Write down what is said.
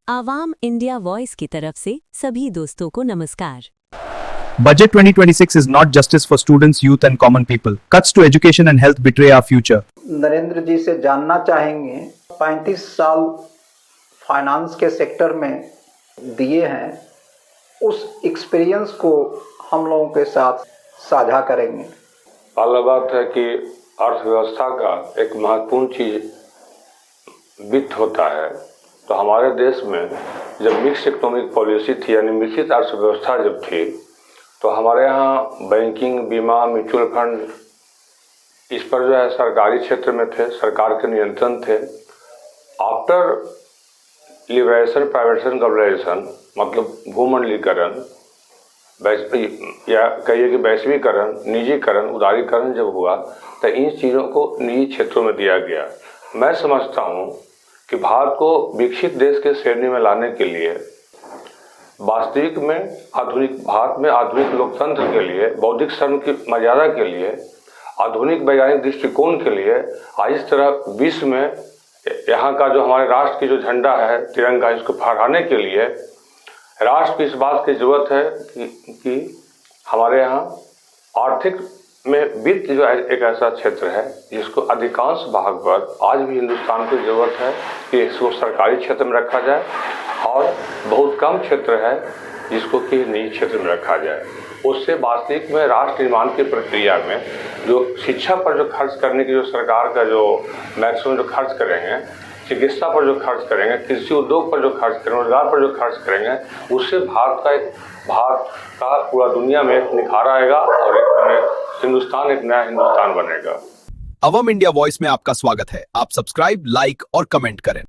आवाम India voice की तरफ से सभी दोस्तों को नमस्कार। Budget 2026 is not justice for students, youth and common people. Cuts to education and health betray our future. Narendra जी से जानना चाहेंगे, 35 साल फाइनेंस के सेक्टर में दिए हैं, उस एक्सपीरियंस को हम लोगों के साथ साझा करेंगे। पहला बात है कि अर्थव्यवस्था का एक महत्वपूर्ण चीज वित्त होता है। तो हमारे देश में जब मिक्स इकोनॉमिक पॉलिसी थी, यानी मिश्रित अर्थव्यवस्था जब थी, तो हमारे यहाँ बैंकिंग, बीमा, म्यूचुअल फंड इस पर जो है सरकारी क्षेत्र में थे, सरकार के नियंत्रण थे। आफ्टर लिबरेशन, प्राइवेटाइजेशन, ग्लोबलाइजेशन मतलब भूमंडलीकरण या कहिए कि वैश्वीकरण, निजीकरण, उदारीकरण जब हुआ तो इन चीज़ों को निजी क्षेत्रों में दिया गया। मैं समझता हूँ कि भारत को विकसित देश के श्रेणी में लाने के लिए, वास्तविक में आधुनिक भारत में आधुनिक लोकतंत्र के लिए, बौद्धिक श्रम की मर्यादा के लिए, आधुनिक वैज्ञानिक दृष्टिकोण के लिए, आज इस तरह विश्व में यहाँ का जो हमारे राष्ट्र की जो झंडा है, तिरंगा, इसको फहराने के लिए राष्ट्र को इस बात की जरूरत है कि हमारे यहाँ आर्थिक में वित्त जो एक ऐसा क्षेत्र है जिसको अधिकांश भाग पर आज भी हिंदुस्तान को जरूरत है कि इसको सरकारी क्षेत्र में रखा जाए और बहुत कम क्षेत्र है जिसको कि निजी क्षेत्र में रखा जाए। उससे वास्तविक में राष्ट्र निर्माण की प्रक्रिया में जो शिक्षा पर जो खर्च करने की जो सरकार का जो मैक्सिमम जो खर्च करेंगे, चिकित्सा पर जो खर्च करेंगे, कृषि उद्योग पर जो खर्च करेंगे, रोजगार पर जो खर्च करेंगे, उससे भारत का पूरा दुनिया में एक निखार आएगा और हिंदुस्तान एक नया हिंदुस्तान बनेगा। अवाम इंडिया वॉइस में आपका स्वागत है। आप सब्सक्राइब, लाइक और कमेंट करें।